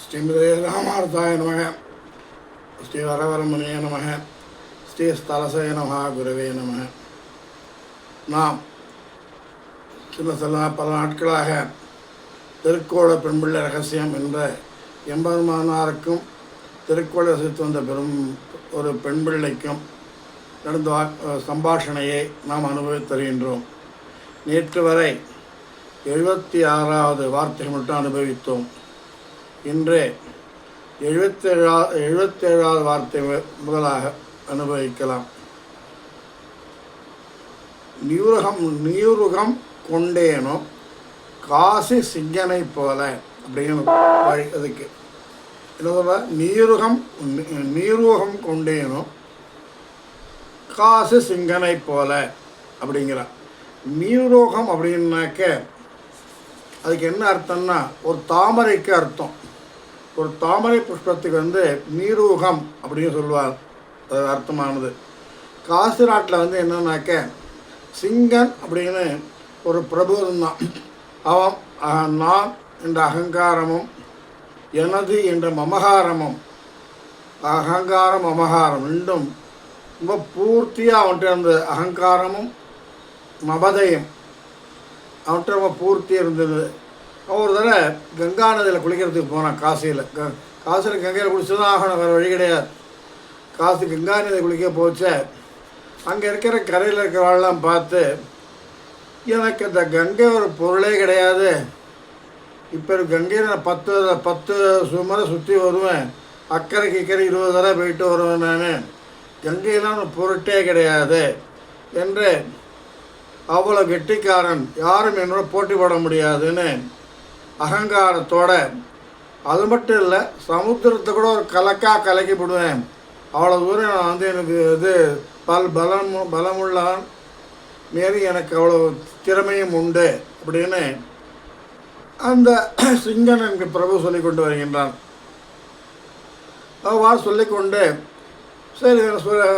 ஸ்ரீமதே ராமார்த்தாய நமக. ஸ்ரீ வரவரமுனிய நமக. ஸ்ரீ ஸ்தலசய நமஹ குருவே நமக. நாம் பல நாட்களாக திருக்கோள பெண்பிள்ளை ரகசியம் என்ற எம்பெருமானாருக்கும் திருக்கோள ரசித்து வந்த பெரும் ஒரு பெண்பிள்ளைக்கும் நடந்த சம்பாஷணையை நாம் அனுபவித்தருகின்றோம். நேற்று வரை 76வது வார்த்தை மட்டும் அனுபவித்தோம். இன்று 77வது வார்த்தை முதலாக அனுபவிக்கலாம். நீருகம் கொண்டேனோ காசி சிங்கனை போல அப்படிங்கிற அதுக்கு என்ன சொல்ல, நீருகம் கொண்டேனோ காசி சிங்கனை போல அப்படிங்கிறார். நீரோகம் அப்படின்னாக்க அதுக்கு என்ன அர்த்தம்னா, ஒரு தாமரைக்கு அர்த்தம். ஒரு தாமரை புஷ்பத்துக்கு நீரூகம் அப்படின்னு சொல்லுவார். அது அர்த்தமானது. காசி நாட்டில் என்னன்னாக்க சிங்கன் அப்படின்னு ஒரு பிரபு இருந்தான். அவன் நான் என்ற அகங்காரமும் எனது என்ற மமகாரமும், அகங்காரம் மமகாரம் ரெண்டும் ரொம்ப பூர்த்தியாக அவன்கிட்ட அந்த அகங்காரமும் மமதையும் அவன்கிட்ட ரொம்ப பூர்த்தியாக இருந்தது. ஒரு தடவை கங்கா நதியில் குளிக்கிறதுக்கு போனான். காசியில் கங்கையில் குளிச்சு தான் ஆகணும், வேறு வழி கிடையாது. காசி கங்கா நதி குளிக்க போச்ச அங்கே இருக்கிற கரையில் இருக்கிறவாள்லாம் பார்த்து, எனக்கு இந்த கங்கை ஒரு பொருளே கிடையாது, இப்போ கங்கையில் நான் 10 சுமரை சுற்றி வருவேன், அக்கறைக்கு இக்கரை 20 தடவை போயிட்டு வருவேன், நான் கங்கையெல்லாம் ஒரு பொருட்டே கிடையாது என்று அவ்வளோ கெட்டிக்காரன், யாரும் என்னோட போட்டி போட முடியாதுன்னு அகங்காரத்தோட, அது மட்டும் இல்லை சமுத்திரத்தை கூட ஒரு கலக்கி போடுவேன், அவ்வளோ தூரம் நான் எனக்கு பலமுள்ளவன் மாரி எனக்கு அவ்வளோ திறமையும் உண்டு அப்படின்னு அந்த சிங்கன் எனக்கு பிரபு சொல்லி கொண்டு வருகின்றான். அவ்வாறு சொல்லிக்கொண்டு சரி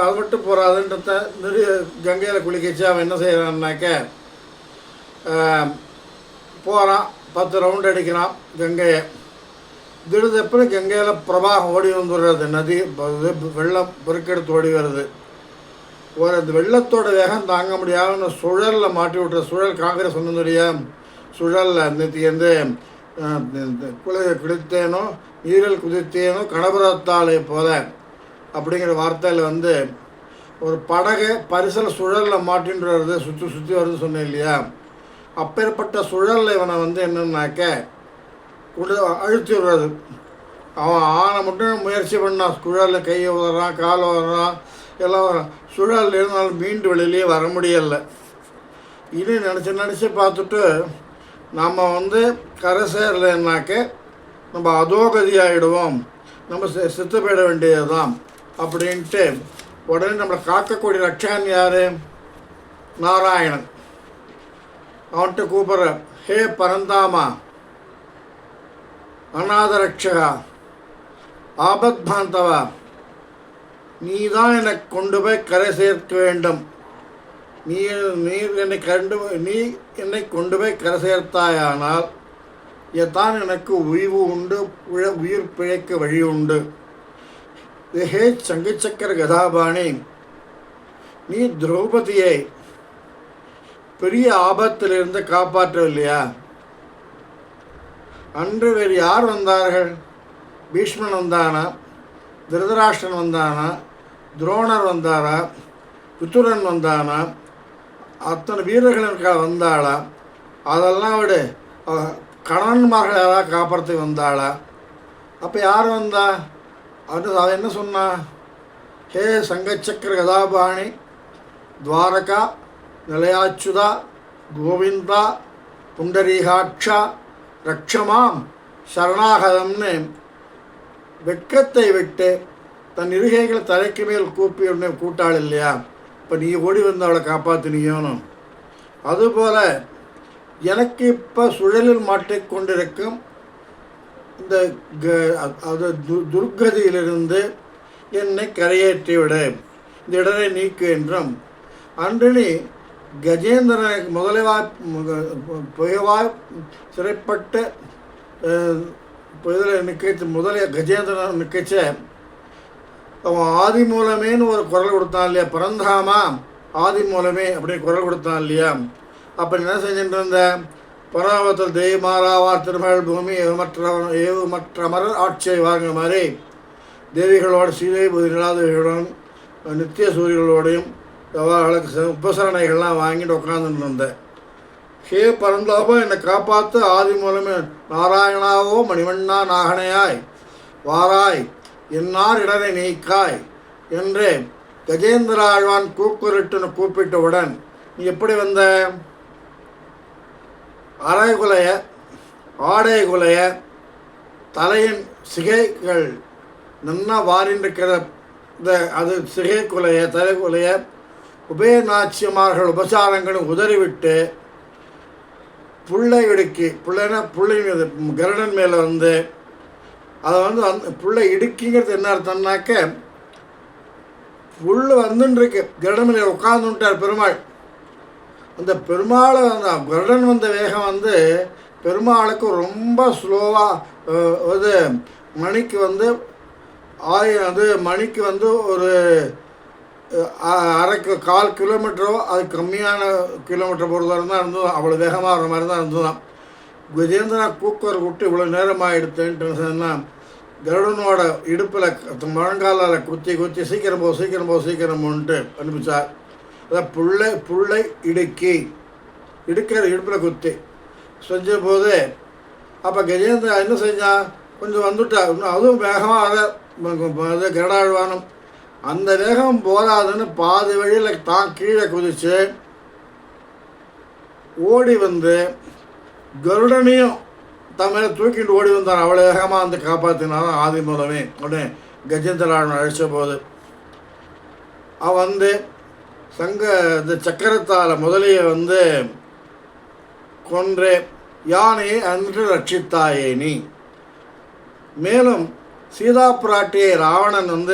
அது மட்டும் போகாதுன்றத நிறைய கங்கையில் குளிக்கிச்சு அவன் என்ன செய்கிறான்னாக்க போகிறான், 10 ரவுண்டு அடிக்கிறான் கங்கையை. திடீர்னு கங்கையில் பிரவாகம் ஓடி வந்துடுறது, நதி வெள்ளம் பெருக்கெடுத்து ஓடி வருது. அந்த வெள்ளத்தோட வேகம் தாங்க முடியாத சுழலில் மாட்டி விட்டுற சுழல் காங்கிரஸ் சொன்னதுடைய சுழலில் நேற்று குளித்தேனோ நீரில் குதித்தேனோ கணபுரத்தாலே போல அப்படிங்கிற வார்த்தையில் ஒரு படகை பரிசல் சுழலில் மாட்டின்னு வருது, சுற்றி வருது சொன்னேன் இல்லையா. அப்பேற்பட்ட சுழலில் இவனை என்னன்னாக்க அழுத்தி விடுறது. அவன் ஆனை மட்டும் முயற்சி பண்ணான், சுழலில் கையை உதறான், காலை உதறான், எல்லாம் வரான். சுழலில் இருந்தாலும் மீண்டு வெளியிலேயே வர முடியலை. இது நினச்சி பார்த்துட்டு நம்ம கரை சேரலைன்னாக்க நம்ம அதோகதி ஆகிடுவோம், நம்ம செத்து போயிட வேண்டியது தான் அப்படின்ட்டு உடனே நம்மளை காக்கக்கூடிய ரட்சகன் யார்? நாராயணன். அவன்கிட்ட கூப்பிட்ற, ஹே பரந்தாமா, அநாத ரட்சகா, ஆபத் பாந்தவா, நீ தான் என்னை கொண்டு போய் கரை சேர்க்க வேண்டும். நீ என்னை கொண்டு போய் கரை சேர்த்தாயானால் தான் எனக்கு உய்வு உண்டு, உயிர் பிழைக்க வழி உண்டு. ஹே சங்கச்சக்கர கதாபாணி, நீ திரௌபதியை பெரிய ஆபத்திலிருந்து காப்பாற்றவில்லையா? அன்று வேறு யார் வந்தார்கள்? பீஷ்மன் வந்தானா? திருதராஷ்டிரன் வந்தானா? துரோணர் வந்தாரா? விதுரன் வந்தானா? அத்தனை வீரர்கள் வந்தாளா? அதெல்லாம் விட கணவன்மார்கள் யாராவது காப்பாற்றி வந்தாளா? அப்போ யார் வந்தா? அவன் என்ன சொன்னா? ஹே சங்கச்சக்கர கதாபாணி, துவாரகா நிலையாச்சுதா, கோவிந்தா, புண்டரீகாட்சா, ரக்ஷமாம் சரணாகதம்னு வெட்கத்தை விட்டு தன் இருகைகளை தலைக்கு மேல் கூப்பி உடனே கூட்டாள் இல்லையா. இப்போ நீ ஓடி வந்து அவளை காப்பாற்றினியோனும். அதுபோல் எனக்கு இப்போ சுழலில் மாட்டிக்கொண்டிருக்கும் இந்த துர்கதியிலிருந்து என்னை கரையேற்றிவிடு, இந்த இடரை நீக்கு என்றும், அன்று நீ கஜேந்திரனுக்கு புயவாய் சிறைப்பட்டு இப்போ இதில் நிற்கச்சு முதல்ல கஜேந்திரன் நிற்கச்ச அவன் ஆதி மூலமேன்னு ஒரு குரல் கொடுத்தான் இல்லையா, பரந்தாமா ஆதி மூலமே அப்படின்னு குரல் கொடுத்தான் இல்லையா. அப்போ என்ன செஞ்சுட்டு இருந்த பராவத்தில் தெய்வமாராவார் திருமகள் பூமி ஏவுமற்றமரர் ஆட்சியை வாங்கின மாதிரி தேவிகளோட ஸ்ரீதேவி நிலாதேவிகளுடன் நித்திய சூரியர்களோடையும் அவர்களுக்கு உபசரணைகள்லாம் வாங்கிட்டு உட்காந்துட்டு இருந்தேன். ஹே பரந்தாபம், என்னை காப்பாற்று, ஆதி மூலமே நாராயணாவோ மணிவண்ணா நாகனையாய் வாராய் என்னார் இடரை நீக்காய் என்று கஜேந்திர ஆழ்வான் கூக்குரட்டுன்னு கூப்பிட்டவுடன் நீ எப்படி வந்த? அரைகுலைய ஆடை குலைய தலையின் சிகைகள் நன்னா வாரின்றிருக்கிற அது சிகை குலைய தலை குலைய உபயநாச்சியமார்கள் உபசாரங்களும் உதறிவிட்டு புள்ளை இடுக்கி புள்ளைனா புள்ளை மீது கருடன் மேலே வந்து அதை அந்த புள்ளை இடுக்கிங்கிறது என்ன அர்த்தம்னாக்க புல் வந்துருக்கு கருடன் மேலே உட்காந்துட்டார் பெருமாள். அந்த பெருமாளை அந்த கருடன் வந்த வேகம் பெருமாளுக்கு ரொம்ப ஸ்லோவாக மணிக்கு மணிக்கு ஒரு கால் கிலோமீட்டரோ அது கம்மியான கிலோமீட்டர் போகிறதா இருந்தால் இருந்ததும் அவ்வளோ வேகமாக வர மாதிரி தான் இருந்ததுதான். கஜேந்திரா கூக்குவரை விட்டு இவ்வளோ நேரமாக எடுத்தேன்ட்டு சொன்னால் கருடனோட இடுப்பில் முழங்காலால் குத்தி சீக்கிரமோன்ட்டு அனுப்பிச்சார். அதான் புள்ளை இடுக்கிற இடுப்பில் குத்தி செஞ்ச போது அப்போ கஜேந்திரா என்ன செஞ்சான், கொஞ்சம் வந்துட்டா இன்னும் அதுவும் வேகமாக கருடாழ்வானும் அந்த வேகம் போதாதுன்னு பாதி வழியில் தான் கீழே குதித்து ஓடி கருடனையும் மேலே தூக்கிட்டு ஓடி வந்தான். அவ்வளோ வேகமாக காப்பாற்றினாலும் ஆதி மூலமே உடனே கஜேந்திராழ்வன் அழைச்ச போது அவன் இந்த சக்கரத்தால் முதலிய கொன்றே யானையை அன்று ரட்சித்தாயே நீ. மேலும் சீதா பிராட்டியை ராவணன்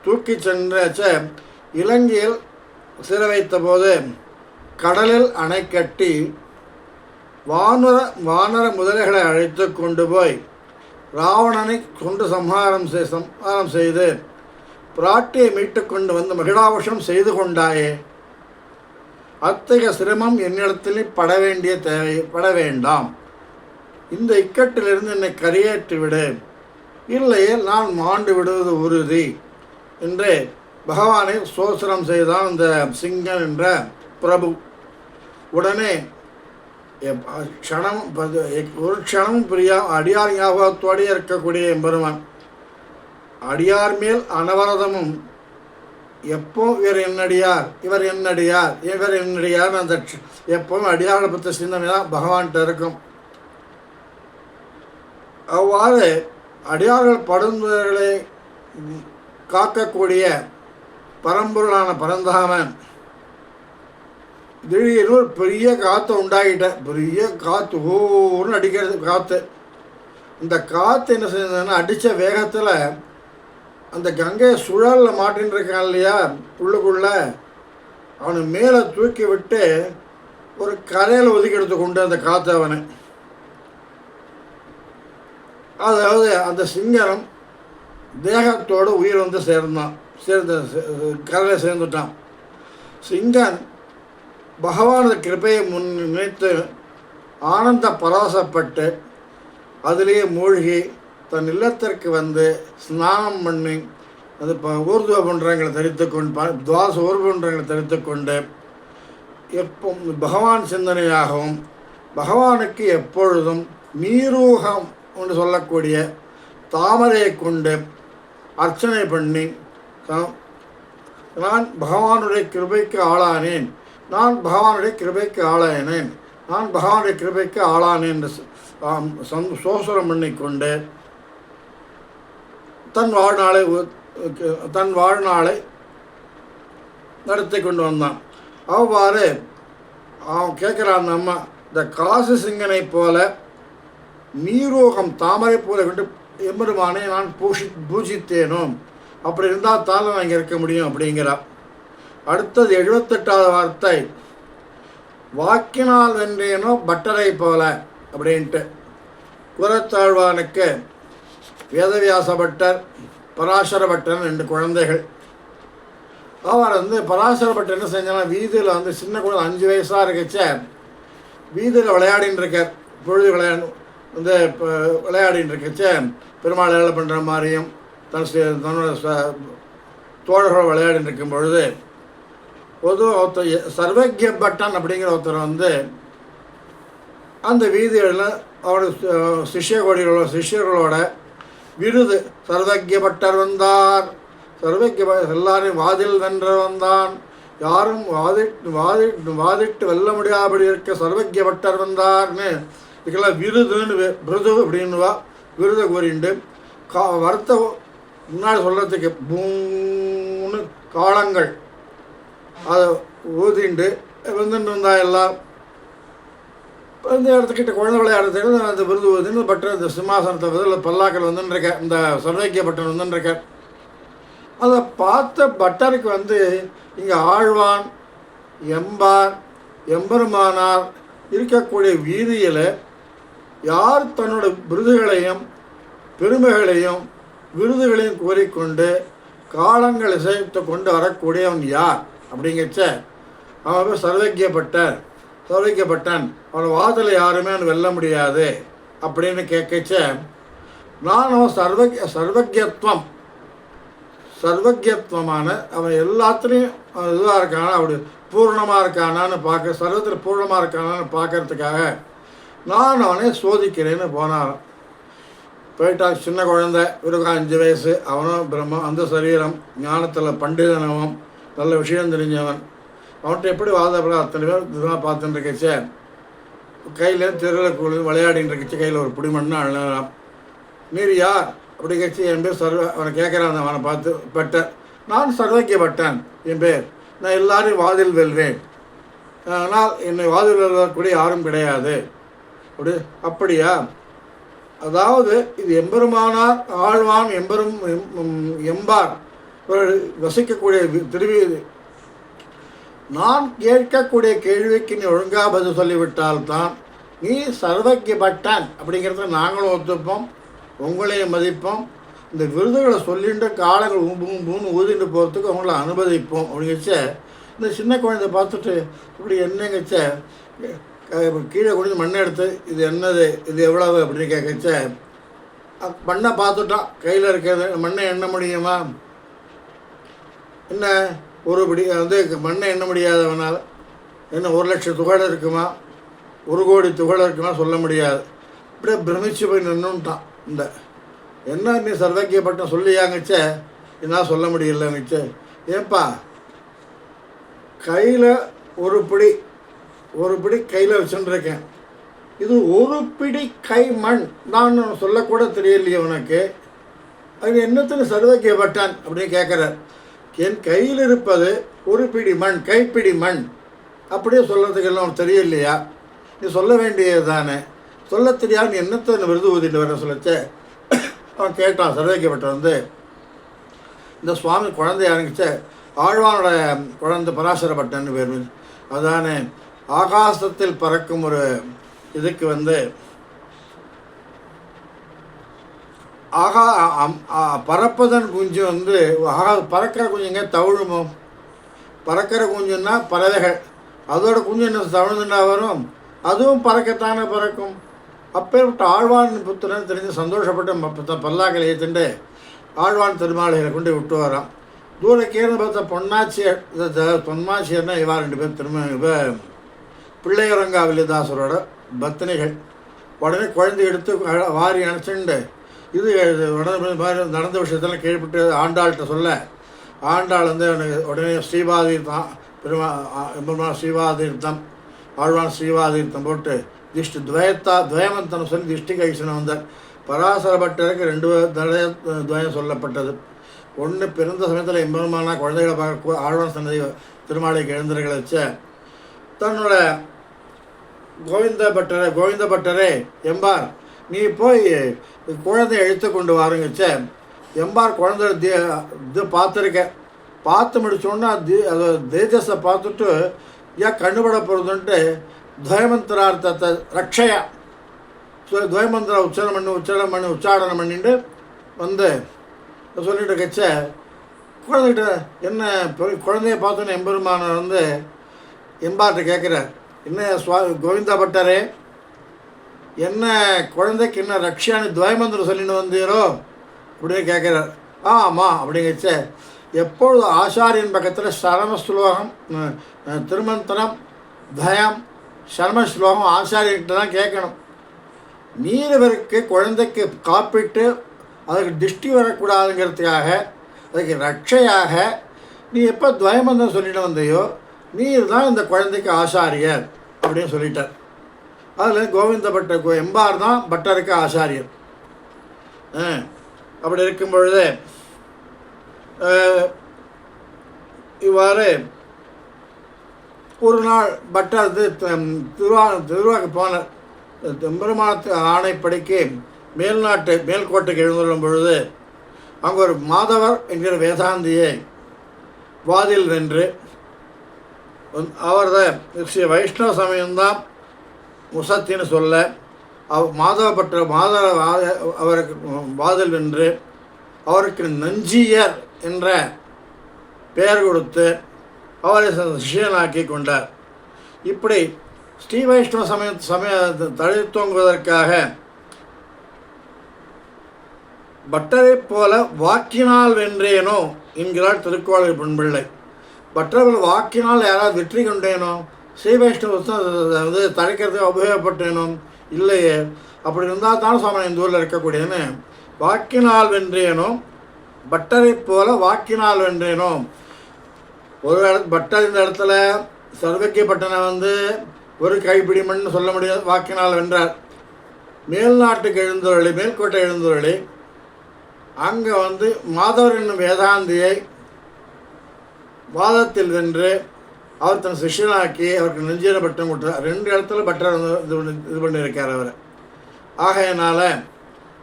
தூக்கி சென்றச்ச இலங்கையில் சிற வைத்த போது கடலில் அணை கட்டி வானர முதலைகளை அழைத்து கொண்டு போய் ராவணனை கொண்டு சம்ஹாரம் செய்து பிராட்டியை மீட்டு கொண்டு மகிழாவசம் செய்து கொண்டாயே. அத்தகைய சிரமம் என்னிடத்தில் பட வேண்டாம். இந்த இக்கட்டிலிருந்து என்னை கரையேற்றி விடு, இல்லையே நான் மாண்டு விடுவது உறுதி என்று பகவானை சோசனம் செய்தான் இந்த சிங்கன் என்ற பிரபு. உடனே ஒரு க்ஷணமும் பிரியா அடியார் ஞாபகத்தோடு இருக்கக்கூடிய எம்பெருமான் அடியார் மேல் அனவரதமும் எப்போ இவர் என்னடியார் அந்த எப்பவும் அடியாரை பற்ற சிந்தனை தான் பகவான்கிட்ட இருக்கும். அவ்வாறு அடியார்கள் படுந்தவர்களை காக்கக்கூடிய பரம்பொருளான பரந்தாமன் திடீர்னு ஒரு பெரிய காற்றை உண்டாகிட்டேன். பெரிய காற்று ஊர்னு அடிக்கிறது காற்று. இந்த காற்று என்ன செஞ்சதுன்னா அடித்த வேகத்தில் அந்த கங்கையை சுழலில் மாட்டின்னு இருக்கான் இல்லையா உள்ளுக்குள்ள, அவனை மேலே தூக்கி விட்டு ஒரு கரையில் ஒதுக்கி எடுத்து கொண்டு அந்த காற்று அவனை, அதாவது அந்த சிங்கரம் தேகத்தோடு உயிர் கரையில் சேர்ந்துட்டான். சிங்கன் பகவானது கிருபையை நினைத்து ஆனந்த பரவசப்பட்டு அதிலேயே மூழ்கி தன் இல்லத்திற்கு ஸ்நானம் பண்ணி அது ஊர்துவ பண்டங்களை தரித்து கொண்டு துவாச ஊர்பண்டங்களை தரித்து கொண்டு எப்போ பகவான் சிந்தனையாகவும் பகவானுக்கு எப்பொழுதும் நீரூகம் என்று சொல்லக்கூடிய தாமரையை கொண்டு அர்ச்சனை பண்ணி நான் பகவானுடைய கிருபைக்கு ஆளானேன் என்று சோசனம் பண்ணிக்கொண்டு தன் வாழ்நாளை நடத்தி கொண்டு வந்தான். அவ்வாறு அவன் கேட்குறான், நம்ம இந்த காசு சிங்கனை போல நீரோகம் தாமரை போல விட்டு எம்பெருமானை நான் பூஜித்தேனோ, அப்படி இருந்தால் தான் நான் இங்கே இருக்க முடியும் அப்படிங்கிறான். அடுத்தது 78வது வார்த்தை, வாக்கினால் வென்றேனோ பட்டரை போல அப்படின்ட்டு. குரத்தாழ்வானுக்கு வேதவியாச பட்டர், பராசர பட்டர் 2 குழந்தைகள். அவர் வந்து பராசர பட்டர் என்ன செஞ்சாலும் வீதியில் வந்து சின்ன குழந்தை 5 வயசாக இருக்கச்ச வீதியில் விளையாடின்னு இருக்கார். பொழுது வந்து இப்போ விளையாடின்னு இருக்கச்ச பெருமாள் ஏழை பண்ணுற மாதிரியும் தன்னோட தோழர்கள் விளையாடின்னு இருக்கும் பொழுது ஒருத்தர் சர்வஜ்ய பட்டன் அப்படிங்கிற ஒருத்தர் வந்து அந்த வீதிகளில் அவருடைய சிஷ்யர்களோட விருது சர்வஜ்ய பட்டர் வந்தார், எல்லாரையும் வாதில் வென்ற வந்தான், யாரும் வாதிட்டு வெல்ல முடியாதபடி இருக்க சர்வஜ்ய பட்டர் வந்தார்னு இதுக்கெல்லாம் விருதுன்னு விருது அப்படின்னுவா. விருதை கூறிண்டு வருத்த முன்னாடி சொல்கிறதுக்கு பூன்னு காலங்கள் அதை ஊதிண்டு வந்துட்டு இருந்தா எல்லாம் இந்த இடத்துக்கிட்ட குழந்தை விளையாடுறதுக்கு அந்த விருது ஊதின்னு பட்டர் இந்த சிம்மாசனத்தை பதில் பல்லாக்கள் வந்துட்டுருக்க இந்த சர்வஜ்ய பட்டன் வந்துட்டுருக்க. அதை பார்த்த பட்டருக்கு வந்து இங்கே ஆழ்வான் எம்பார் எம்பெருமானார் இருக்கக்கூடிய வீதியில் யார் தன்னோட விருதுகளையும் பெருமைகளையும் விருதுகளையும் கோரிக்கொண்டு காலங்கள் இசைத்து கொண்டு வரக்கூடியவன் யார் அப்படிங்கச்ச அவன் போய் சர்வஜ்யப்பட்டன் அவன் வாதில் யாருமே அவன் வெல்ல முடியாது அப்படின்னு கேட்கச்ச நானும் சர்வஜ்யத்துவமான அவன் எல்லாத்துலேயும் இதுவாக இருக்கானா அப்படி பூர்ணமாக இருக்கானான்னு பார்க்க சர்வத்தில் பூர்ணமாக இருக்கானான்னு பார்க்கறதுக்காக நான் அவனை சோதிக்கிறேன்னு போனாரான். போயிட்டா சின்ன குழந்தை, இவருக்கு 5 வயசு, அவனும் பிரம்மம், அந்த சரீரம், ஞானத்தில் பண்டிதனவன், நல்ல விஷயம் தெரிஞ்சவன். அவன்கிட்ட எப்படி வாதப்பட அத்தனை பேர் இதுவாக பார்த்துட்டு இருக்கச்சே கையில் தெருவில் விளையாடின்னு இருக்கச்சு கையில் ஒரு பிடிமண்ணு அழலாம். நீர் யார் அப்படி கட்சி என் பேர் அவனை கேட்குறான். அவனை பார்த்து பட்டர், நான் சர்வஜ்யப்பட்டன் என் பேர், நான் எல்லாரையும் வாதில் வெல்வேன், ஆனால் என்னை வாதில் வெல்லக்கூடிய யாரும் கிடையாது. அப்படியா? அதாவது இது எம்பெருமானார் ஆழ்வான் எம்பார் வசிக்கக்கூடிய திருவீதி. நான் கேட்கக்கூடிய கேள்விக்கு நீ ஒழுங்காக பதில் சொல்லிவிட்டால்தான் நீ சர்வஜ்யப்பட்டன் அப்படிங்கிறத நாங்களும் ஒத்துப்போம், உங்களையும் மதிப்போம். இந்த விருதுகளை சொல்லிட்டு காலங்கள் ஊம்பூன்னு ஊதிட்டு போகிறதுக்கு அவங்கள அனுமதிப்போம் அப்படிங்கச்ச இந்த சின்ன குழந்தை பார்த்துட்டு இப்படி என்னங்கச்ச கீழே குடிஞ்சு மண்ணை எடுத்து இது என்னது, இது எவ்வளவு அப்படின்னு கேட்கச்ச மண்ணை பார்த்துட்டான். கையில் இருக்கிறது மண்ணை எண்ண முடியுமா? என்ன ஒரு படி வந்து மண்ணை எண்ண முடியாதவனால் என்ன 1,00,000 துகள் இருக்குமா, 1 கோடி துகள் இருக்குமா சொல்ல முடியாது. இப்படியே பிரமிச்சு போய் நின்றுட்டான். இந்த என்ன நீ சர்வஜ்யப்பட்டம் சொல்லியாங்கச்ச என்னால் சொல்ல முடியலங்கச்ச. ஏன்பா கையில் ஒரு பிடி கையில் வச்சுருக்கேன், இது ஒரு பிடி கை மண் நான் சொல்லக்கூட தெரியலையே உனக்கு, அது என்னத்துக்கு சர்வஜ்யப்பட்டான் அப்படின்னு கேட்குறார். என் கையில் இருப்பது ஒரு பிடி மண், கைப்பிடி மண், அப்படியே சொல்கிறதுக்கு எல்லாம் தெரியலையா? நீ சொல்ல வேண்டியது தானே, சொல்ல தெரியாது நீ என்னத்தை விருது ஊதிட்டு வர சொல்லச்ச. அவன் கேட்டான் சர்வஜ்யப்பட்டன் வந்து இந்த சுவாமி குழந்தை ஆரம்பிச்ச ஆழ்வானோட குழந்தை பராசரப்பட்டன் பேர். அதானே ஆகாசத்தில் பறக்கும் ஒரு இதுக்கு வந்து பறப்பதன் குஞ்சு வந்து பறக்கிற குஞ்சுங்க தவிழுமோ? பறக்கிற குஞ்சுன்னா பறவைகள், அதோட குஞ்சு என்ன தவிழ்ந்துட்டா வரும், அதுவும் பறக்கத்தானே பறக்கும். அப்பேற்பட்ட ஆழ்வான் புத்திரன் தெரிஞ்சு சந்தோஷப்பட்டு பல்லாக்களை ஏற்றுண்டு ஆழ்வான் திருமாலைகளை கொண்டு விட்டு வரான். தூரக்கேர்ந்து பார்த்தா பொன்னாச்சியர், பொன்மாச்சியர்னா இவா 2 பேர் பிள்ளையரங்காவிலிதாசரோட பத்தினிகள். உடனே குழந்தை எடுத்து வாரி அணைச்சுண்டு இது நடந்த விஷயத்தெல்லாம் கேள்விப்பட்டு ஆண்டாள்கிட்ட சொல்ல, ஆண்டாள் வந்து எனக்கு உடனே ஸ்ரீவாதீர்த்தம் எம்பெருமான் ஸ்ரீவாதீர்த்தம் ஆழ்வான் ஸ்ரீவாதீர்த்தம் போட்டு துவயமந்தனம் சொல்லி திஷ்டி கைசனம் வந்தார். பராசர பட்டருக்கு 2 துவயம் சொல்லப்பட்டது. ஒன்று பிறந்த சமயத்தில் எம்பெருமானா குழந்தைகளை பார்க்க ஆழ்வான் சன்னதி திருமாலைக்கு எழுந்தர்களை வச்ச தன்னோட கோவிந்த பட்டரே எம்பார் நீ போய் குழந்தைய எழுத்து கொண்டு வாருங்கச்ச. எம்பார் குழந்தை இது பார்த்துருக்க, பார்த்து முடிச்சோன்னா அது தேஜஸை பார்த்துட்டு ஏன் கண்ணுபட போகிறதுன்ட்டு துவயமந்திரார்த்தத்தை ரக்ஷையா துவயமந்திர உச்சாரணம் பண்ணிட்டு வந்து சொல்லிட்டு இருக்கச்ச குழந்தைகிட்ட என்ன குழந்தைய பார்த்தோன்னே எம்பெருமானார் வந்து எம்பார்ட்ட கேட்குறார், என்ன கோவிந்தா பட்டரே, என்ன குழந்தைக்கு என்ன ரக்ஷான்னு துவயமந்திரம் சொல்லின்னு வந்தீரோ அப்படின்னு கேட்குறார். ஆமாம் அப்படிங்கச்ச, எப்பொழுது ஆச்சாரியன் பக்கத்தில் சரம ஸ்லோகம் திருமந்திரம் தயம் சர்ம ஸ்லோகம் ஆச்சாரியன்கிட்ட தான் கேட்கணும். நீரவருக்கு குழந்தைக்கு காப்பிட்டு அதுக்கு திருஷ்டி வரக்கூடாதுங்கிறதுக்காக, அதுக்கு ரட்சையாக நீ எப்போ துவயமந்திரம் சொல்லிட்டு வந்தையோ நீர் தான் இந்த குழந்தைக்கு ஆச்சாரியர் அப்படின்னு சொல்லிட்டார். அதில் கோவிந்த பட்டர் எம்பார் தான் பட்டருக்கு ஆச்சாரியர். அப்படி இருக்கும் பொழுது இவ்வாறு ஒரு நாள் பட்டர் திருவாக்கு போனார். எம்பெருமானத்து ஆணைப்படிக்கு மேல்கோட்டைக்கு எழுந்துள்ளும் பொழுது அங்கே ஒரு மாதவர் என்கிற வேதாந்தியை வாதில் வென்று அவரது ஸ்ரீ வைஷ்ணவ சமயம்தான் முசத்தின்னு சொல்ல மாதவப்பட்ட அவருக்கு வாதில் வென்று அவருக்கு நஞ்சியர் என்ற பெயர் கொடுத்து அவரை சிஷியனாக்கி கொண்டார். இப்படி ஸ்ரீ வைஷ்ணவ சமயத்தை தழைத்தோங்குவதற்காக பட்டரை போல வாக்கினால் வென்றேனோ என்கிறார் திருக்கோளூர் பெண்பிள்ளை. பட்டர்கள் வாக்கினால் யாராவது வெற்றி கொண்டேனோ, ஸ்ரீ வைஷ்ணவத்தை வந்து தழைக்கிறதுக்கு உபயோகப்பட்டேனோ இல்லையே, அப்படி இருந்தால் தான் சுவாமி இந்த ஊரில் இருக்கக்கூடியதுன்னு வாக்கினால் வென்றேனோ, பட்டரை போல வாக்கினால் வென்றேனோ. ஒரு பட்டர் இந்த இடத்துல சர்வக்கிய பட்டனை வந்து ஒரு கைப்பிடி மண் சொல்ல முடியாது, வாக்கினால் வென்றார். மேல்நாட்டுக்கு எழுந்தொழி மேல்கோட்டை எழுந்தொழி அங்கே வந்து மாதவர் என்னும் வேதாந்தியை வாதத்தில் வென்று அவர் தன் சிஷ்யனாக்கி அவருக்கு நெஞ்சின பட்டம் கொடுத்தார். 2 இடத்துல பட்டர் வந்து இது பண்ணியிருக்கார் அவர். ஆகையினால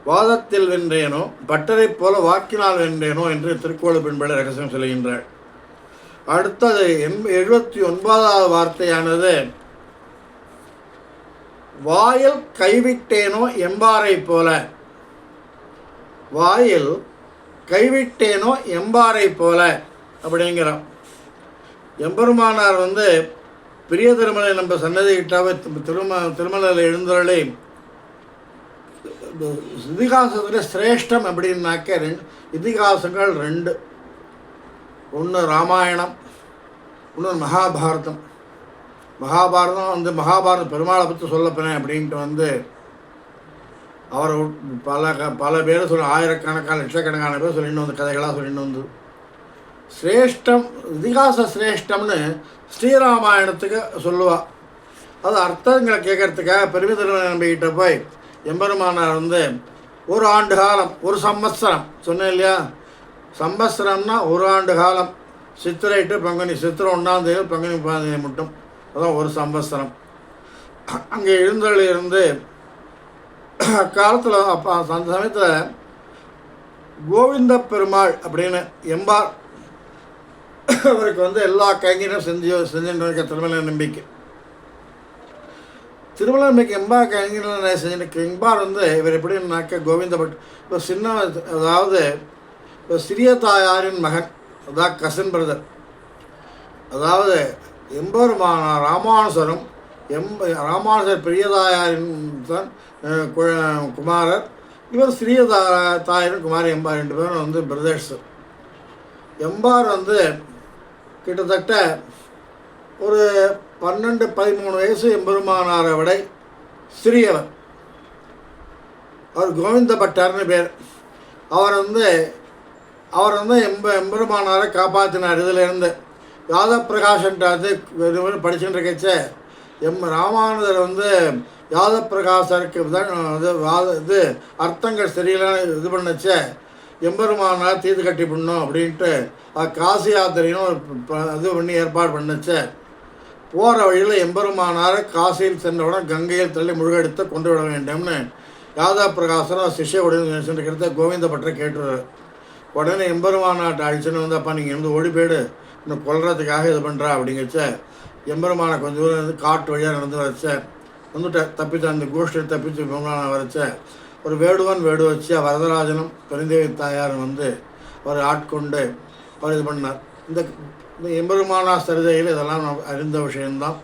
வாதத்தில் வென்றேனோ பட்டரை போல வாக்கினால் வென்றேனோ என்று திருக்கோளூர் பெண்பிள்ளை ரகசியம் சொல்கின்றார். அடுத்தது 79வது வார்த்தையானது வாயில் கைவிட்டேனோ எம்பாரை போல. வாயில் கைவிட்டேனோ எம்பாரை போல அப்படிங்கிறோம். எம்பெருமானார் வந்து பெரிய திருமலை நம்ம சன்னதிக்கிட்டாவே திருமலையில் எழுந்தவர்களே இதிகாசத்தில் சிரேஷ்டம் அப்படின்னாக்க இதிகாசங்கள் 2. ஒன்று ராமாயணம், இன்னொன்று மகாபாரதம். மகாபாரதம் வந்து மகாபாரதம் பெருமாளை பற்றி சொல்லப்போனேன் அப்படின்ட்டு வந்து அவரை பல பேர் ஆயிரக்கணக்கான லட்சக்கணக்கான பேர் சொல்லிட்டு வந்து கதைகளாக சொல்லிட்டு வந்து சிரேஷ்டம் இதிகாச சிரேஷ்டம்னு ஸ்ரீராமாயணத்துக்கு சொல்லுவாள். அது அர்த்தங்களை கேட்கறதுக்காக பெருமை திருமண நம்பிக்கிட்ட போய் எம்பெருமானார் வந்து 1 ஆண்டு காலம் 1 சம்வத்சரம் சொன்னேன் இல்லையா, சம்வத்சரம்னா 1 ஆண்டு காலம், சித்திரை டு பங்குனி, சித்திரை 1ஆம் தேதி பங்குனி 30ஆம் தேதி மட்டும், அதான் 1 சம்வத்சரம். அங்கே எழுந்தருளி இருந்து காலத்தில் அப்போ அந்த சமயத்தில் கோவிந்த பெருமாள் அப்படின்னு எம்பார் அவருக்கு வந்து எல்லா கைங்கரையும் செஞ்சுட்டு இருக்க திருமலை நம்பிக்கை. திருமலை நம்பிக்கை எம்பார் கைங்கரை செஞ்சுட்டு எம்பார் வந்து இவர் எப்படின்னாக்க கோவிந்த பட் இப்போ சின்ன, அதாவது இப்போ சிறிய தாயாரின் மகன், அதாவது கசின் பிரதர். அதாவது எம்பெருமானார் ராமானுசரும் ராமானுசர் பெரியதாயாரின் தான் குமாரர், இவர் சிறிய தாயாரின் குமார் எம்பார் 2 பேரும் வந்து பிரதர்ஸ். எம்பார் வந்து கிட்டத்தட்ட ஒரு 12-13 வயசு எம்பெருமானாரை விட சிறியவர். அவர் கோவிந்த பட்டர்னு பேர். அவர் வந்து எம்பெருமானாரை காப்பாற்றினார். இதிலேருந்து யாதவ பிரகாஷன்ட்டு அது படிச்சுட்டு இருக்கச்ச ராமானுஜர் வந்து யாதவ பிரகாசருக்கு இது அர்த்தங்கள் சரியில்லைன்னு இது பண்ணச்ச எம்பெருமானார் தீர்த்து கட்டி பண்ணணும் அப்படின்ட்டு காசி யாத்திரையும் இது பண்ணி ஏற்பாடு பண்ணச்ச போகிற வழியில் எம்பெருமானாரை காசியில் சென்றவுடன் கங்கையில் தள்ளி முழுகெடுத்து கொண்டு விட வேண்டும்னு யாதவ பிரகாசரும் சிஷ்யவுடன் சென்றுக்கிறத கோவிந்த பட்டரை கேட்டுறாரு. உடனே எம்பெருமானாட்ட அழிச்சுன்னு வந்து அப்பா நீங்கள் வந்து ஓடி போய்டு இன்னும் கொல்றதுக்காக இது பண்ணுறா அப்படிங்கச்ச எம்பெருமானை கொஞ்சம் தூரம் வந்து காட்டு வழியாக நடந்து வரைச்ச வந்துட்ட தப்பிச்சு அந்த கோஷ்டியை தப்பிச்சு எம்பெருமானை வரைச்ச ஒரு வேடுவன் வேடு வச்சு வரதராஜனும் பெருந்தேவி தாயாரும் வந்து அவர் ஆட்கொண்டு அவர் இது பண்ணார். இந்த இந்த எம்பெருமானா சரிதையில் இதெல்லாம் நாம் அறிந்த விஷயம்தான்,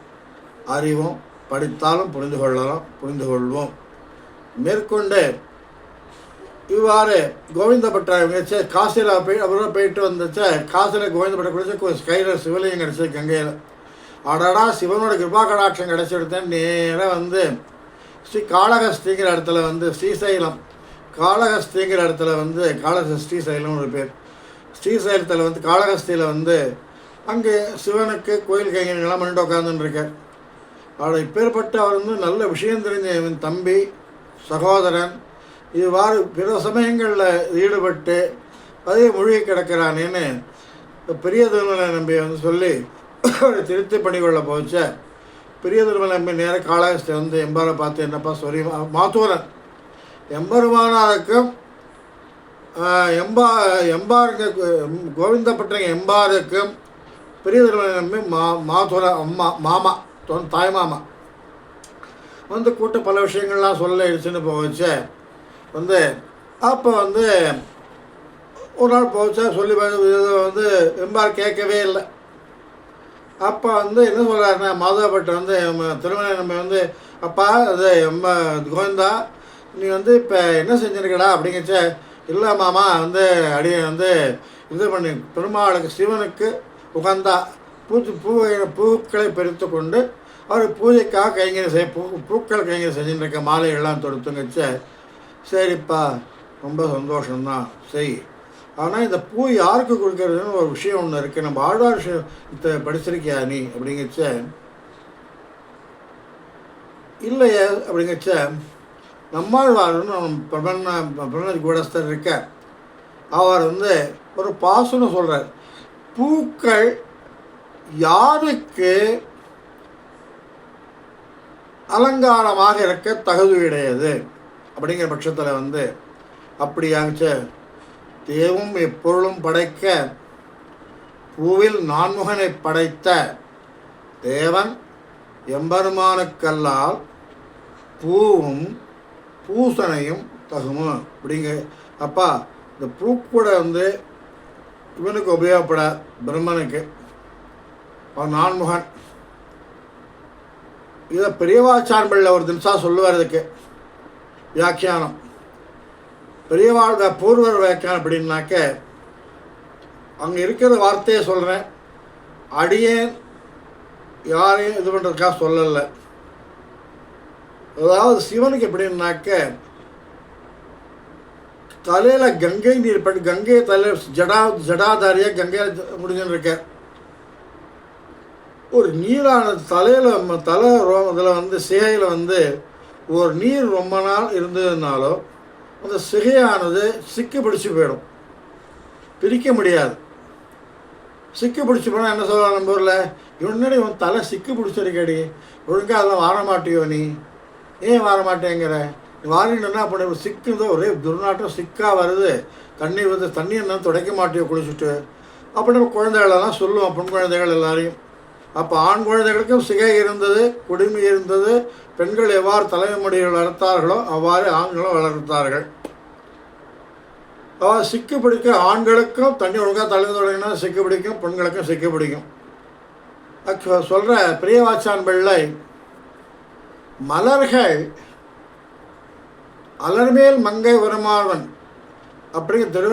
அறிவோம், படித்தாலும் புரிந்து கொள்ளலாம், புரிந்து கொள்வோம். மேற்கொண்டு இவ்வாறு கோவிந்தப்பட்ட காசியில் அப்புறம் போயிட்டு வந்துச்ச, காசியில் கோவிந்தப்பட்ட குடிச்சு கையில் சிவலிங்கம் கிடச்சி கங்கையில். அடடா சிவனோட கிருபா கடாட்சம் கிடச்சிடுத்தேன். நேராக வந்து ஸ்ரீ காளஹஸ்திங்கிற இடத்துல வந்து ஸ்ரீசைலம், காளஹஸ்திங்கிற இடத்துல வந்து ஸ்ரீசைலம்னு ஒரு பேர். ஸ்ரீசைலத்தில் வந்து காளஹஸ்தியில் வந்து அங்கே சிவனுக்கு கோயில் கைங்கெல்லாம் பண்ணிட்டு உட்காந்துருக்கார். அவளை இப்பேற்பட்ட அவர் வந்து நல்ல விஷயம் தெரிஞ்ச என் தம்பி சகோதரன் இவ்வாறு பிற சமயங்களில் ஈடுபட்டு அதே மூழ்கி கிடக்கிறானேன்னு பெரிய திருமலை நம்பி வந்து சொல்லி திருத்தி பண்ணிக்கொள்ள போச்ச. பெரிய திருமலை நம்பி நேராக காளஹஸ்தி வந்து எம்பாரை பார்த்து என்னப்பா சொல்லி மாத்தூரன் எம்பெருமானாருக்கும் எம்பாருங்க கோவிந்தப்பட்ட எம்பாருக்கும் பெரிய திருமலை நம்பி மாத்தூர மாமா தாய் மாமா வந்து கூட்ட பல விஷயங்கள்லாம் சொல்ல இடிச்சுன்னு போச்சு. வந்து அப்போ வந்து ஒரு நாள் போச்சா சொல்லி வந்து எம்பார் கேட்கவே இல்லை. அப்போ வந்து என்ன சொல்கிறாருன்னா மாதவப்பட்டு வந்து திருமண நம்ம வந்து அப்பா அது கோவிந்தா நீ வந்து இப்போ என்ன செஞ்சுருக்கடா அப்படிங்கச்ச, இல்லை மாமா வந்து வந்து இது பண்ணி பெருமாளுக்கு சிவனுக்கு உகந்தா பூக்களை பறித்து கொண்டு அவர் பூஜைக்காக கைங்கறி பூக்கள் கைங்கறி செஞ்சுருக்க மாலைகள்லாம் தொடுத்துங்கச்ச. சரிப்பா ரொம்ப சந்தோஷம்தான் செய், ஆனால் இந்த பூ யாருக்கு கொடுக்கறதுன்னு ஒரு விஷயம் ஒன்று இருக்குது, நம்ம ஆழ்வார் விஷயத்தை படிச்சிருக்கியா நீ அப்படிங்கச்ச. இல்லையே அப்படிங்கச்ச, நம்மாழ்வார்னு பிரபஞ்ச கூடஸ்தர் இருக்க, அவர் வந்து ஒரு பாசுன்னு சொல்கிறார், பூக்கள் யாருக்கு அலங்காரமாக இருக்க தகுதியுடையது அப்படிங்கிற பட்சத்தில் வந்து அப்படியாச்ச. தேவும் எப்பொருளும் படைக்க பூவில் நான்முகனை படைத்த தேவன் எம்பெருமானுக்கல்லால் பூவும் பூசணையும் தகுமோ அப்படிங்க. அப்பா இந்த பூக்கூட வந்து இவனுக்கு உபயோகப்பட பிரம்மனுக்கு அவன் நான்முகன். இதை பெரியவாச்சான்பிள்ள ஒரு தினசா சொல்லுவார். இதுக்கு வியாக்கியானம் பெரியவாழ் பூர்வர் வியாக்கியானம் அப்படின்னாக்க அங்கே இருக்கிற வார்த்தையை சொல்கிறேன், அடியேன் யாரையும் இது பண்ணுறதுக்காக சொல்லலை. அதாவது சிவனுக்கு எப்படின்னாக்க தலையில் கங்கை நீர் பட்டு கங்கையை தலையில் ஜடாதாரியாக கங்கையில் முடிஞ்சுன்னு இருக்க ஒரு நீரானது தலையில் இதில் வந்து சிகையில் வந்து ஒரு நீர் ரொம்ப நாள் இருந்ததுனாலோ அந்த சிகையானது சிக்கு பிடிச்சி போயிடும், பிரிக்க முடியாது. சிக்கு பிடிச்சி போனால் என்ன சொல்கிறான் நம்ம ஊரில், இவனடி உன் தலை சிக்கு பிடிச்சிருக்கடி, ஒழுங்காக அதெல்லாம் வார மாட்டியோ, நீ ஏன் வார மாட்டேங்கிற, வாரினா பண்ண சிக்குதோ ஒரே துர்நாட்டம் சிக்காக வருது, தண்ணி வந்து தண்ணி என்ன துடைக்க மாட்டியோ குளிச்சுட்டு அப்போ நம்ம குழந்தைகளெல்லாம் சொல்லுவோம், பெண் குழந்தைகள் எல்லாரையும். அப்போ ஆண் குழந்தைகளுக்கும் சிகை இருந்தது, குடுமி இருந்தது. பெண்கள் எவ்வாறு தலைமை முடிகள் வளர்த்தார்களோ அவ்வாறு ஆண்களும் வளர்த்தார்கள். அவ்வாறு சிக்கு பிடிக்க ஆண்களுக்கும் தண்ணி ஒழுங்காக தலைமை தொடங்கினா சிக்கு பிடிக்கும், பெண்களுக்கும் சிக்கு பிடிக்கும். சொல்கிற பிரியவாச்சான் பிள்ளை மலர்கள் அலர்மேல் மங்கை வருமாவன் அப்படிங்கிற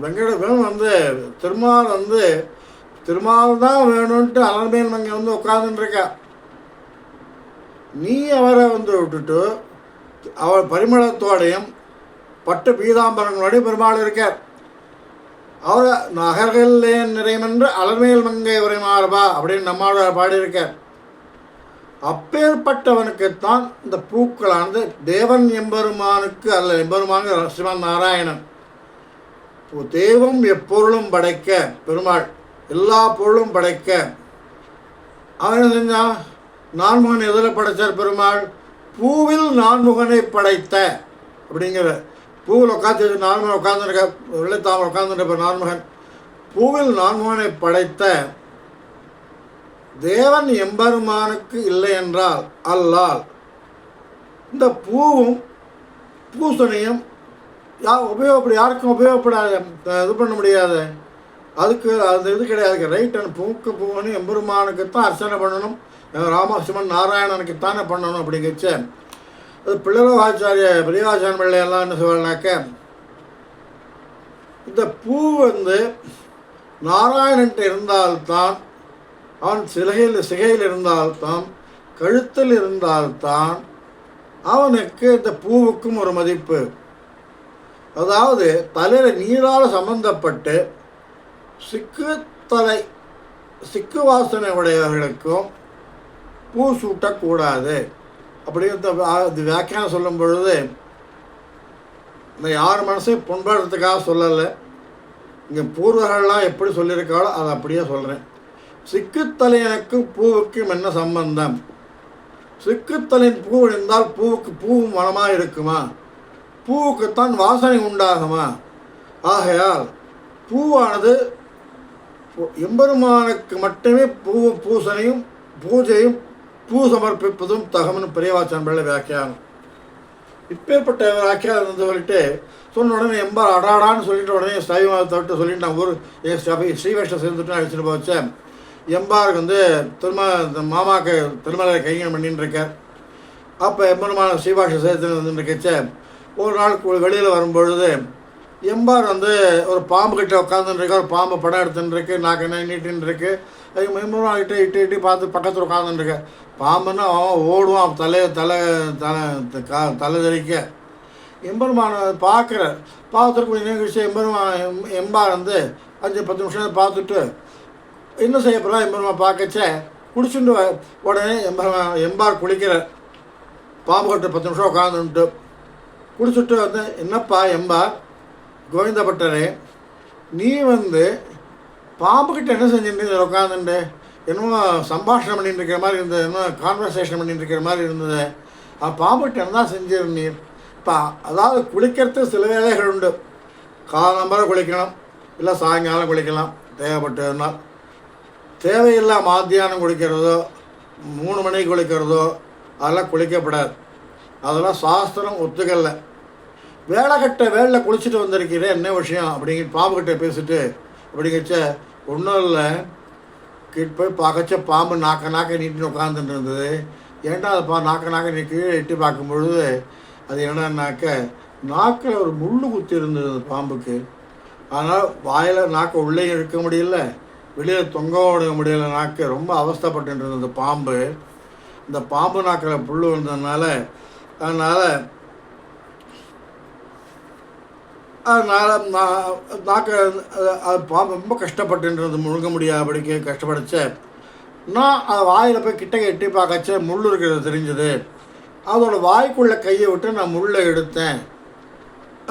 வெங்கடபுரம் வந்து திருமால் தான் வேணும்ன்ட்டு அலர்மேல் மங்கை வந்து உட்காந்துருக்கா. நீ அவரை வந்து விட்டுட்டு அவர் பரிமளத்தோடையும் பட்டு பீதாம்பரங்களோடையும் பெருமாள் இருக்கார். அவர் நகர்கள் நிறைமென்று அலர்மேல் மங்கை உரைமாறுபா அப்படின்னு நம்மளோட பாடியிருக்கார். அப்பேற்பட்டவனுக்குத்தான் இந்த பூக்களானது தேவன் எம்பெருமானுக்கு அல்ல, எம்பெருமானு ஸ்ரீமன் நாராயணன். தேவம் எப்பொருளும் படைக்க பெருமாள் எல்லா பொருளும் படைக்க அவன் என்ன செஞ்சான், நான்முகன் எதில் படைத்தார் பெருமாள், பூவில் நான்முகனை படைத்த அப்படிங்கிற. பூவில் உட்காந்து நான்முகன் உட்காந்துருக்க, வெள்ளைத்தாமல் உட்காந்துருப்ப நான்முகன். பூவில் நான்முகனை படைத்த தேவன் எம்பெருமானுக்கு இல்லை என்றால் அல்லால் இந்த பூவும் பூசணியும் யாருக்கும் உபயோகப்படாது, இது பண்ண முடியாது. அதுக்கு அந்த இது கிடையாது. ரைட் அண்ட் பூக்கு பூவனி எம்பெருமானுக்குத்தான் அர்ச்சனை பண்ணணும், ராமசிவன் நாராயணனுக்குத்தானே பண்ணணும் அப்படிங்கச்ச அது பிள்ளவாச்சாரிய பெரியவாச்சாரிய பிள்ளையெல்லாம் என்ன சொல்கிறாக்க, இந்த பூ நாராயணன்ட்டு இருந்தால்தான், அவன் சிகையில் இருந்தால்தான், கழுத்தில் இருந்தால்தான் அவனுக்கு இந்த பூவுக்கும் ஒரு மதிப்பு. அதாவது தலையில் நீரால் சம்பந்தப்பட்டு சிக்கு வாசனை உடையவர்களுக்கும் பூ சூட்டக்கூடாது அப்படிங்கிறது வியாக்கியானம் சொல்லும் பொழுது நான் யார் மனசையும் புண்படுறதுக்காக சொல்லலை. இங்கே பூர்வர்கள்லாம் எப்படி சொல்லியிருக்காளோ அதை அப்படியே சொல்கிறேன். சிக்குத்தலையனுக்கும் பூவுக்கும் என்ன சம்பந்தம்? சிக்குத்தலையின் பூ இருந்தால் பூவுக்கு பூவும் மனமாக இருக்குமா? பூவுக்குத்தான் வாசனை உண்டாகுமா? ஆகையால் பூவானது எம்பெருமானுக்கு மட்டுமே பூசனையும் பூஜையும் பூ சமர்ப்பிப்பதும் தகவனு பெரியவாச்சான் பிள்ளை வியாக்கியானம். இப்பேற்பட்ட வியாக்கியானம் சொல்லிட்டு சொன்ன உடனே எம்பார் அடாடான்னு சொல்லிட்டு உடனே சைவத்தை விட்டு சொல்லிட்டு நான் என் ஸ்ரீவைஷ்ணவ சேர்ந்துட்டு அழைச்சிட்டு போச்சேன். எம்பாருக்கு மாமாவுக்கு திருமலை கைங்கரம் பண்ணின்னு இருக்கார். அப்போ எம்பெருமான ஸ்ரீபாஷ சேர்த்து வந்துருக்கச்ச ஒரு நாள் வெளியில் வரும்பொழுது எம்பார் ஒரு பாம்பு கிட்ட உட்காந்துருக்கு, ஒரு பாம்பை படம் எடுத்துட்டுருக்கு, நாக்கு என்ன நீட்டின்னு இருக்கு. அது எம்பெருமான் கிட்ட இட்டு பார்த்து பக்கத்தில் உட்காந்துருக்கு. பாம்புன்னா அவன் ஓடுவான் தலை தரிக்க. எம்பெருமானை பார்த்துட்டு கொஞ்சம் விஷயம் எம்பார் 5-10 நிமிஷம் பார்த்துட்டு என்ன செய்ய போகிறா எம்பெருமான் பார்க்கச்ச குடிச்சுட்டு உடனே எம்பார் குளிக்கிற பாம்பு கட்டு 10 நிமிஷம் உட்காந்துட்டு குடிச்சுட்டு என்னப்பா எம்பார் கோவிந்தப்பட்டரே, நீ பாம்புக்கிட்ட என்ன செஞ்சுட்டு உட்காந்துட்டு என்னமோ சம்பாஷணம் பண்ணிட்டு இருக்கிற மாதிரி இருந்தது, என்ன கான்வர்சேஷன் பண்ணிட்டு இருக்கிற மாதிரி இருந்தது. பாம்புக்கிட்ட என்ன செஞ்சிருந்தீர்? இப்போ அதாவது குளிக்கிறதுக்கு சில வேலைகள் உண்டு. காலம்பரம் குளிக்கணும், இல்லை சாயங்காலம் குளிக்கலாம் தேவைப்பட்டதுனால். தேவையில்லா மத்தியானம் குளிக்கிறதோ 3 மணிக்கு குளிக்கிறதோ அதெல்லாம் குளிக்கப்படாது. அதெல்லாம் சாஸ்திரம் ஒத்துக்கல. வேலையில் குளிச்சுட்டு வந்திருக்கிறேன், என்ன விஷயம் அப்படிங்கிட்டு பாம்புக்கிட்ட பேசிட்டு அப்படிங்கச்ச ஒன்றும் இல்லை. கிட்ட போய் பார்க்கச்ச பாம்பு நாக்க நீட்டின்னு உட்காந்துட்டு இருந்தது. ஏன்டா அதை நாக்க நீ கீழே எட்டி பார்க்கும்பொழுது அது என்னன்னாக்க நாக்கில் ஒரு முள் குத்தி இருந்தது அந்த பாம்புக்கு. ஆனால் வாயில் நாக்கை உள்ளே இழுக்க முடியல, வெளியில் தொங்க விட முடியல. நாக்கு ரொம்ப அவஸ்தைப்பட்டு இருந்தது அந்த பாம்பு. இந்த பாம்பு நாக்கில் புல் வந்ததுனால நாக்கு பாம்பு ரொம்ப கஷ்டப்பட்டுன்றது, முழுங்க முடியாதபடிக்கு கஷ்டப்பட்டுச்ச. நான் அதை வாயில் போய் கிட்ட எட்டி பார்க்கச்ச முள் இருக்கிறது தெரிஞ்சது. அதோட வாய்க்குள்ளே கையை விட்டு நான் முள்ளை எடுத்தேன்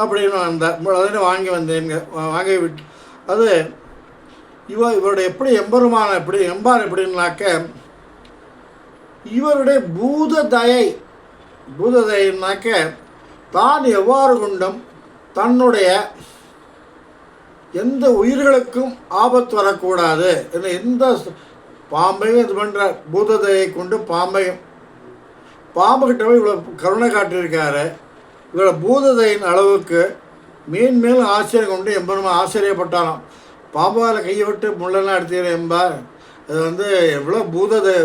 அப்படின்னு அதே வாங்கி வந்தேங்க. வாங்கி விட்டு அது இவருடைய எப்படி எம்பார் எப்படின்னாக்க இவருடைய பூததைனாக்க தான் எவ்வாறு கொண்டும் தன்னுடைய எந்த உயிர்களுக்கும் ஆபத்து வரக்கூடாது, எந்த பாம்பையும் இது பண்ணுற பூததையை கொண்டு பாம்புக்கிட்ட போய் இவ்வளோ கருணை காட்டியிருக்காரு. இவ்வளோ பூததையின் அளவுக்கு மேலும் ஆச்சரியம் கொண்டு எம்பெருமான் ஆச்சரியப்பட்டாராம். பாம்பால் கையை விட்டு முள்ளெல்லாம் எடுத்துக்கிற எம்பார் அது எவ்வளோ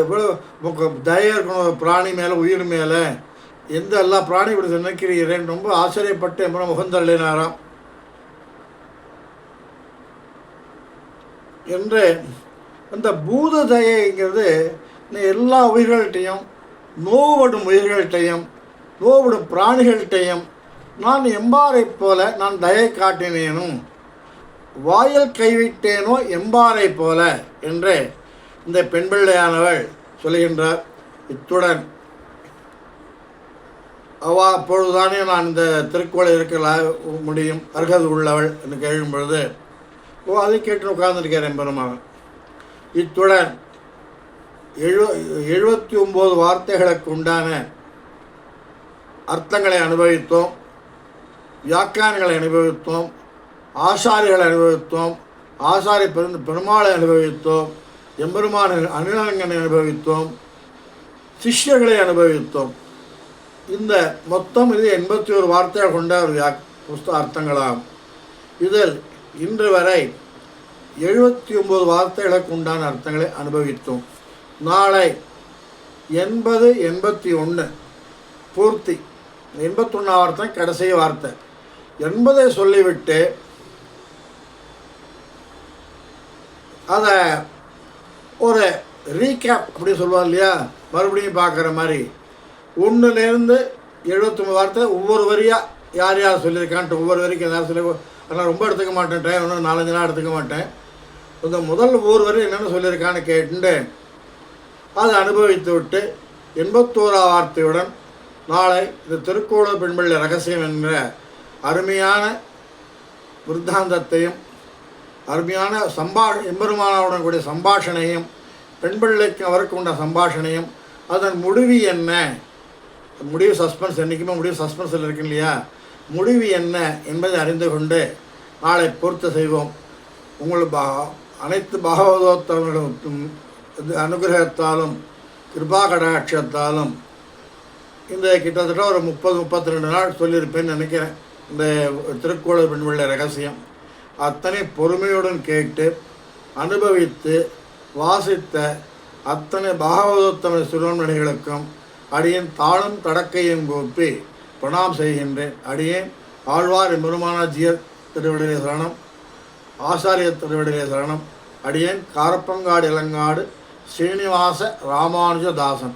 எவ்வளோ தயை இருக்கணும் பிராணி மேலே உயிர் மேலே, எந்த எல்லா பிராணி இப்படி நினைக்கிறீரேன்னு ரொம்ப ஆச்சரியப்பட்டு எம்பெருமான் முகந்தள்ளினாராம் என்று. அந்த பூததைங்கிறது எல்லா உயிர்கள்ட்டையும் நோவுபடும் உயிர்கள்ட்டையும் நோவுபடும் பிராணிகள்கிட்டையும் நான் எம்பாரை போல நான் தயை காட்டினேனும் வாயில் கைவிட்டேனோ எம்பாரை போல என்று இந்த பெண் பிள்ளையானவள் சொல்கின்றார். இத்துடன் அப்பொழுதுதானே நான் இந்த திருக்குறளை இருக்க முடியும், அருகது உள்ளவள் என்று கேட்கும் பொழுது அதை கேட்டு உட்கார்ந்துருக்கார் பெருமாள். இத்துடன் 79 வார்த்தைகளுக்கு உண்டான அர்த்தங்களை அனுபவித்தோம், வியாக்கியானங்களை அனுபவித்தோம், ஆசாரிகளை அனுபவித்தோம், ஆசாரி பெருமாளை அனுபவித்தோம், எம்பெருமான அனுநலங்கனை அனுபவித்தோம், சிஷ்யர்களை அனுபவித்தோம். இந்த மொத்தம் இது 81 வார்த்தையாக கொண்ட ஒரு புஸ்தக அர்த்தங்களாகும். இதில் இன்று வரை 79 வார்த்தைகளுக்கு உண்டான அர்த்தங்களை அனுபவித்தோம். நாளை 80, 81 பூர்த்தி. 81 வார்த்தை கடைசி வார்த்தை. 80 சொல்லிவிட்டு அதை ஒரு ரீகேப் அப்படி சொல்லுவாங்க இல்லையா, மறுபடியும் பார்க்குற மாதிரி 1லேருந்து 79 வார்த்தை ஒவ்வொரு வரியாக யார் யார் சொல்லியிருக்கான்ட்டு ஒவ்வொரு வரைக்கும் யார் சொல்லி, அதனால் ரொம்ப எடுத்துக்க மாட்டேன், டைம் ஒன்று 4-5 நாள் எடுத்துக்க மாட்டேன். இந்த முதல் ஒவ்வொரு வரி என்னென்னு சொல்லியிருக்கான்னு கேட்டு அதை அனுபவித்து விட்டு 81 வார்த்தையுடன் நாளை இந்த திருக்கோளூர் பெண்பிள்ளை ரகசியம் என்ற அருமையான விருத்தாந்தத்தையும் அருமையான எம்பெருமானாவுடன் கூடிய சம்பாஷணையும் பெண்பிள்ளைக்கு அவருக்கு உண்ட சம்பாஷணையும் அதன் முடிவு என்ன, முடிவு சஸ்பென்ஸ், என்றைக்குமே முடிவு சஸ்பென்ஸில் இருக்கு இல்லையா, முடிவு என்ன என்பதை அறிந்து கொண்டு நாளை பூர்த்தி செய்வோம். உங்கள் அனைத்து பாகவதோத்தவர்களும் அனுகிரகத்தாலும் கிருபா கடாட்சத்தாலும் இந்த கிட்டத்தட்ட ஒரு 30-32 நாள் சொல்லியிருப்பேன்னு நினைக்கிறேன். இந்த திருக்கோளூர் பெண்பிள்ளை ரகசியம் அத்தனை பொறுமையுடன் கேட்டு அனுபவித்து வாசித்த அத்தனை பாகவதோத்தம சிரோமணிகளுக்கும் அடியேன் தாளும் தடக்கையும் கூப்பி பிரணாம் செய்கின்றேன். அடியேன் ஆழ்வார் எம்பெருமானார் திருவடியிலே சரணம், ஆசாரிய திருவடியிலே சரணம். அடியேன் காரப்பங்காடு இளங்காடு ஸ்ரீனிவாச ராமானுஜதாசன்.